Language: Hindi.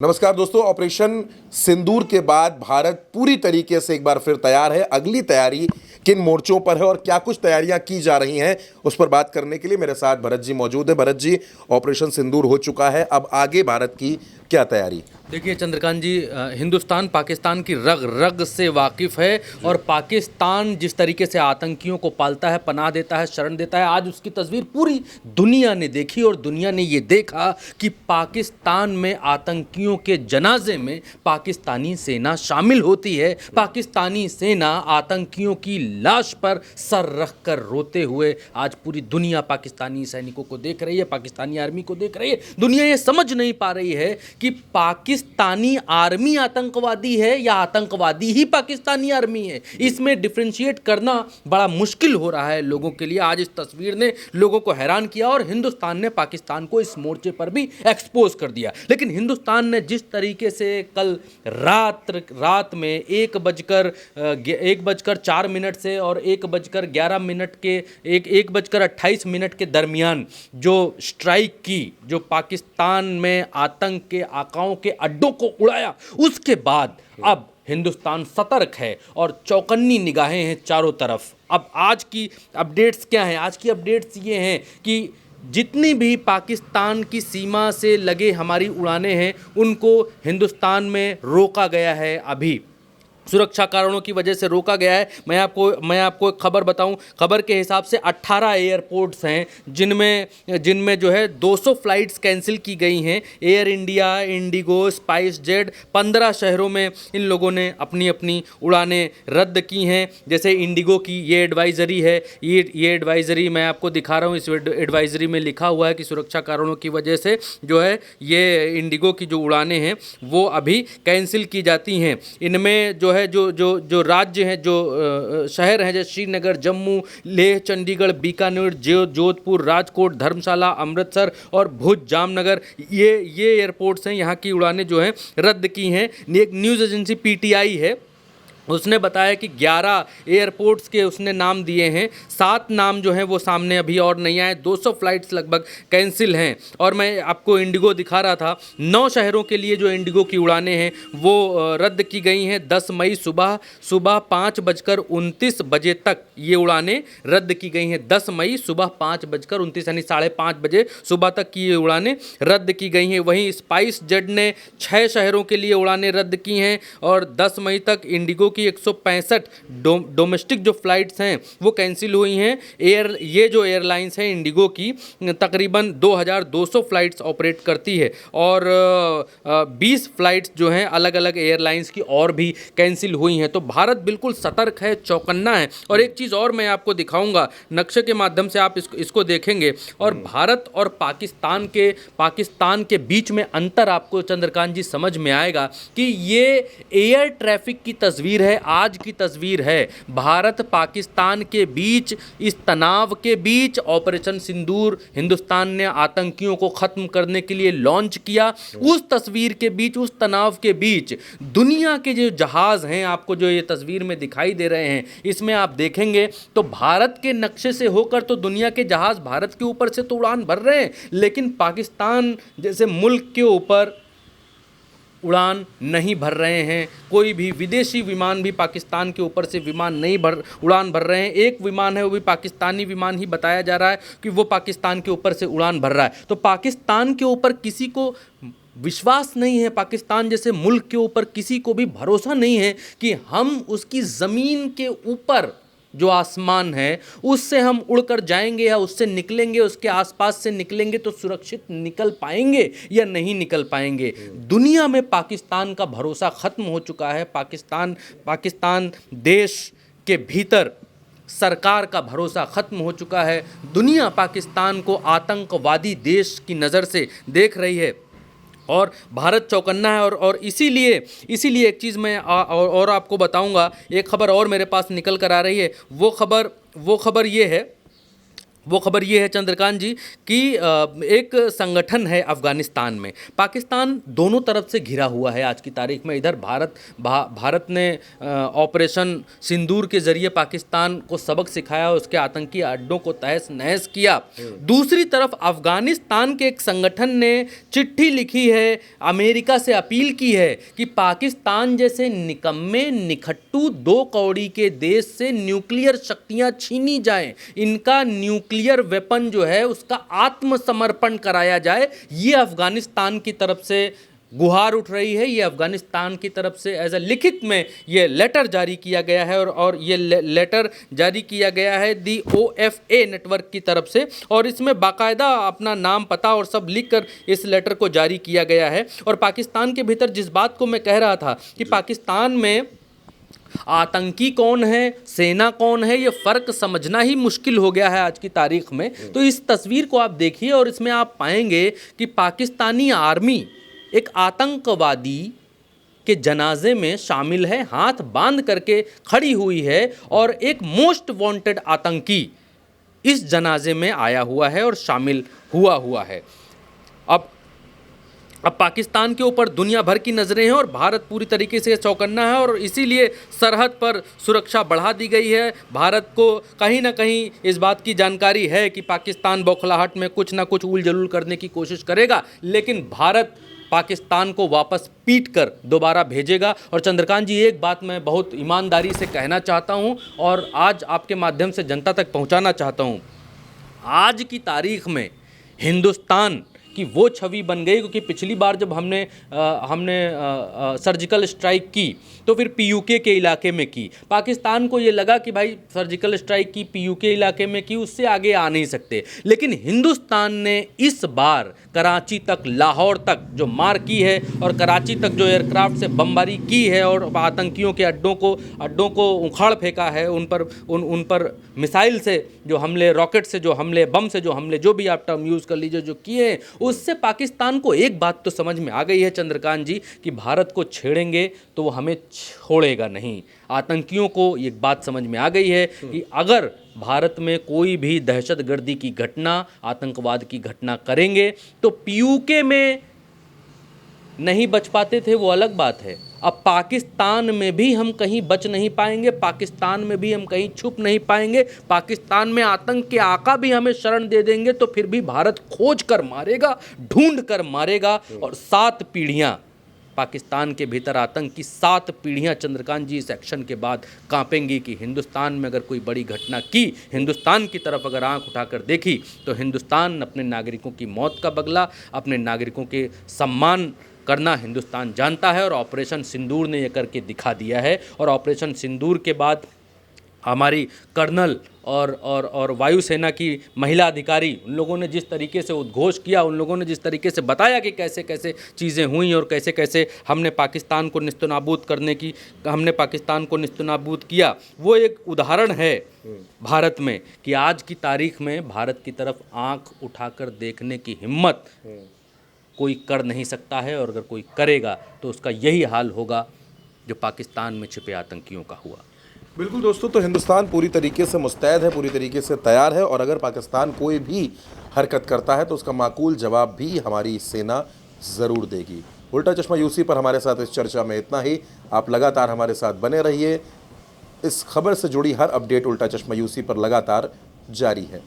नमस्कार दोस्तों। ऑपरेशन सिंदूर के बाद भारत पूरी तरीके से एक बार फिर तैयार है। अगली तैयारी किन मोर्चों पर है और क्या कुछ तैयारियां की जा रही हैं, उस पर बात करने के लिए मेरे साथ भरत जी मौजूद है। भरत जी, ऑपरेशन सिंदूर हो चुका है, अब आगे भारत की क्या तैयारी? देखिए चंद्रकांत जी, हिंदुस्तान पाकिस्तान की रग रग से वाकिफ़ है और पाकिस्तान जिस तरीके से आतंकियों को पालता है, पनाह देता है, शरण देता है, आज उसकी तस्वीर पूरी दुनिया ने देखी और दुनिया ने ये देखा कि पाकिस्तान में आतंकियों के जनाजे में पाकिस्तानी सेना शामिल होती है। पाकिस्तानी सेना आतंकियों की लाश पर सर रख कर रोते हुए आज पूरी दुनिया पाकिस्तानी सैनिकों को देख रही है, पाकिस्तानी आर्मी को देख रही है। दुनिया ये समझ नहीं पा रही है कि पाकिस्तानी आर्मी आतंकवादी है या आतंकवादी ही पाकिस्तानी आर्मी है। इसमें डिफरेंशिएट करना बड़ा मुश्किल हो रहा है लोगों के लिए। आज इस तस्वीर ने लोगों को हैरान किया और हिंदुस्तान ने पाकिस्तान को इस मोर्चे पर भी एक्सपोज कर दिया। लेकिन हिंदुस्तान ने जिस तरीके से कल रात में 1 बजकर 4 मिनट से और 1 बजकर 11 मिनट के 1 बजकर 28 मिनट के दरमियान जो स्ट्राइक की, जो पाकिस्तान में आतंक के आकाओं के अड्डों को उड़ाया, उसके बाद अब हिंदुस्तान सतर्क है और चौकन्नी निगाहें हैं चारों तरफ। अब आज की अपडेट्स क्या हैं? आज की अपडेट्स ये हैं कि जितनी भी पाकिस्तान की सीमा से लगे हमारी उड़ानें हैं, उनको हिंदुस्तान में रोका गया है। अभी सुरक्षा कारणों की वजह से रोका गया है। मैं आपको एक खबर बताऊं। खबर के हिसाब से 18 एयरपोर्ट्स हैं जिनमें जो है 200 फ्लाइट्स कैंसिल की गई हैं। Air India, Indigo, spice jet, 15 शहरों में इन लोगों ने अपनी अपनी उड़ानें रद्द की हैं। जैसे इंडिगो की ये एडवाइज़री है, ये एडवाइज़री मैं आपको दिखा रहा हूँ। इस एडवाइज़री में लिखा हुआ है कि सुरक्षा कारणों की वजह से जो है ये इंडिगो की जो उड़ानें हैं वो अभी कैंसिल की जाती हैं। इनमें जो है जो राज्य हैं, जो शहर हैं, जैसे श्रीनगर, जम्मू, लेह, चंडीगढ़, बीकानेर, जोधपुर, राजकोट, धर्मशाला, अमृतसर और भुज, जामनगर, ये एयरपोर्ट्स हैं। यहाँ की उड़ानें जो हैं रद्द की हैं। एक न्यूज़ एजेंसी पीटीआई है, उसने बताया कि 11 एयरपोर्ट्स के उसने नाम दिए हैं। 7 नाम जो हैं वो सामने अभी और नहीं आए। 200 फ्लाइट्स लगभग कैंसिल हैं। और मैं आपको इंडिगो दिखा रहा था, 9 शहरों के लिए जो इंडिगो की उड़ानें हैं वो रद्द की गई हैं। 10 मई सुबह 5:29 बजे तक ये उड़ानें रद्द की गई हैं। 10 मई सुबह 5:29 यानी 5:30 बजे सुबह तक की ये उड़ानें रद्द की गई हैं। वहीं स्पाइस जेट ने 6 शहरों के लिए उड़ानें रद्द की हैं और 10 मई तक इंडिगो की 165 डोमेस्टिक जो फ्लाइट्स हैं वो कैंसिल हुई हैं। ये जो एयरलाइंस है इंडिगो की तकरीबन 2200 फ्लाइट्स ऑपरेट करती है और 20 फ्लाइट्स जो हैं अलग अलग एयरलाइंस की और भी कैंसिल हुई हैं। तो भारत बिल्कुल सतर्क है, चौकन्ना है। और एक चीज़ और मैं आपको दिखाऊंगा, नक्शे के माध्यम से आप इसको देखेंगे और भारत और पाकिस्तान के बीच में अंतर आपको चंद्रकांत जी समझ में आएगा कि ये एयर ट्रैफिक की तस्वीर है, आज की तस्वीर है। भारत पाकिस्तान के बीच, इस तनाव के बीच ऑपरेशन सिंदूर हिंदुस्तान ने आतंकियों को खत्म करने के लिए लॉन्च किया। उस तस्वीर के बीच, उस तनाव के बीच दुनिया के जो जहाज हैं, आपको जो ये तस्वीर में दिखाई दे रहे हैं, इसमें आप देखेंगे तो भारत के नक्शे से होकर तो दुनिया के जहाज भारत के ऊपर से तो उड़ान भर रहे हैं, लेकिन पाकिस्तान जैसे मुल्क के ऊपर उड़ान नहीं भर रहे हैं। कोई भी विदेशी विमान भी पाकिस्तान के ऊपर से उड़ान भर रहे हैं। एक विमान है, वो भी पाकिस्तानी विमान ही बताया जा रहा है कि वो पाकिस्तान के ऊपर से उड़ान भर रहा है। तो पाकिस्तान के ऊपर किसी को विश्वास नहीं है, पाकिस्तान जैसे मुल्क के ऊपर किसी को भी भरोसा नहीं है कि हम उसकी ज़मीन के ऊपर जो आसमान है उससे हम उड़कर जाएंगे या उससे निकलेंगे, उसके आसपास से निकलेंगे तो सुरक्षित निकल पाएंगे या नहीं निकल पाएंगे। दुनिया में पाकिस्तान का भरोसा ख़त्म हो चुका है। पाकिस्तान देश के भीतर सरकार का भरोसा ख़त्म हो चुका है। दुनिया पाकिस्तान को आतंकवादी देश की नज़र से देख रही है और भारत चौकन्ना है। और इसीलिए एक चीज़ मैं और आपको बताऊंगा। एक खबर और मेरे पास निकल कर आ रही है। वो खबर ये है, वो खबर ये है चंद्रकांत जी कि एक संगठन है अफ़गानिस्तान में, पाकिस्तान दोनों तरफ से घिरा हुआ है आज की तारीख में। इधर भारत ने ऑपरेशन सिंदूर के ज़रिए पाकिस्तान को सबक सिखाया, उसके आतंकी अड्डों को तहस नहस किया। दूसरी तरफ अफ़गानिस्तान के एक संगठन ने चिट्ठी लिखी है, अमेरिका से अपील की है कि पाकिस्तान जैसे निकम्मे निखट्टू दो कौड़ी के देश से न्यूक्लियर शक्तियाँ छीनी जाएं, इनका न्यूक्लियर वेपन जो है उसका आत्मसमर्पण कराया जाए। ये अफगानिस्तान की तरफ से गुहार उठ रही है। ये अफगानिस्तान की तरफ से एज अ लिखित में ये लेटर जारी किया गया है और ये लेटर जारी किया गया है दी OFA नेटवर्क की तरफ से, और इसमें बाकायदा अपना नाम पता और सब लिखकर इस लेटर को जारी किया गया है। और पाकिस्तान के भीतर जिस बात को मैं कह रहा था कि पाकिस्तान में आतंकी कौन है, सेना कौन है, ये फ़र्क समझना ही मुश्किल हो गया है आज की तारीख में। तो इस तस्वीर को आप देखिए और इसमें आप पाएंगे कि पाकिस्तानी आर्मी एक आतंकवादी के जनाजे में शामिल है, हाथ बांध करके खड़ी हुई है, और एक मोस्ट वांटेड आतंकी इस जनाजे में आया हुआ है और शामिल हुआ है। अब पाकिस्तान के ऊपर दुनिया भर की नज़रें हैं और भारत पूरी तरीके से चौकन्ना है, और इसीलिए सरहद पर सुरक्षा बढ़ा दी गई है। भारत को कहीं ना कहीं इस बात की जानकारी है कि पाकिस्तान बौखलाहट में कुछ ना कुछ उल जलूल करने की कोशिश करेगा, लेकिन भारत पाकिस्तान को वापस पीट कर दोबारा भेजेगा। और चंद्रकांत जी, एक बात मैं बहुत ईमानदारी से कहना चाहता हूँ और आज आपके माध्यम से जनता तक पहुँचाना चाहता हूँ। आज की तारीख में हिंदुस्तान कि वो छवि बन गई, क्योंकि पिछली बार जब हमने सर्जिकल स्ट्राइक की तो फिर PUK के इलाके में की। पाकिस्तान को ये लगा कि भाई सर्जिकल स्ट्राइक की, PUK इलाके में की, उससे आगे आ नहीं सकते। लेकिन हिंदुस्तान ने इस बार कराची तक, लाहौर तक जो मार की है और कराची तक जो एयरक्राफ्ट से बमबारी की है और आतंकियों के अड्डों को उखाड़ फेंका है, उन पर मिसाइल से जो हमले, रॉकेट से जो हमले, बम से जो हमले, जो भी आप टर्म यूज़ कर लीजिए, जो किए हैं, उससे पाकिस्तान को एक बात तो समझ में आ गई है चंद्रकांत जी कि भारत को छेड़ेंगे तो वो हमें छोड़ेगा नहीं। आतंकियों को एक बात समझ में आ गई है कि अगर भारत में कोई भी दहशतगर्दी की घटना, आतंकवाद की घटना करेंगे तो PUK में नहीं बच पाते थे, वो अलग बात है। अब पाकिस्तान में भी हम कहीं बच नहीं पाएंगे, पाकिस्तान में भी हम कहीं छुप नहीं पाएंगे। पाकिस्तान में आतंक के आका भी हमें शरण दे देंगे तो फिर भी भारत खोज कर मारेगा, ढूंढ कर मारेगा। और 7 पीढ़ियां पाकिस्तान के भीतर, आतंक की 7 पीढ़ियां चंद्रकांत जी इस एक्शन के बाद कांपेंगी कि हिंदुस्तान में अगर कोई बड़ी घटना की, हिंदुस्तान की तरफ अगर आंख उठाकर देखी, तो हिंदुस्तान अपने नागरिकों की मौत का बदला, अपने नागरिकों के सम्मान करना हिंदुस्तान जानता है। और ऑपरेशन सिंदूर ने यह करके दिखा दिया है। और ऑपरेशन सिंदूर के बाद हमारी कर्नल और वायुसेना की महिला अधिकारी, उन लोगों ने जिस तरीके से उद्घोष किया, उन लोगों ने जिस तरीके से बताया कि कैसे कैसे चीज़ें हुई और कैसे कैसे हमने पाकिस्तान को निस्तनाबूद किया, वो एक उदाहरण है भारत में कि आज की तारीख में भारत की तरफ आंख उठाकर देखने की हिम्मत कोई कर नहीं सकता है, और अगर कोई करेगा तो उसका यही हाल होगा जो पाकिस्तान में छिपे आतंकियों का हुआ। बिल्कुल दोस्तों, तो हिंदुस्तान पूरी तरीके से मुस्तैद है, पूरी तरीके से तैयार है, और अगर पाकिस्तान कोई भी हरकत करता है तो उसका माकूल जवाब भी हमारी सेना ज़रूर देगी। उल्टा चश्मा यूसी पर हमारे साथ इस चर्चा में इतना ही। आप लगातार हमारे साथ बने रहिए। इस खबर से जुड़ी हर अपडेट उल्टा चश्मा यूसी पर लगातार जारी है।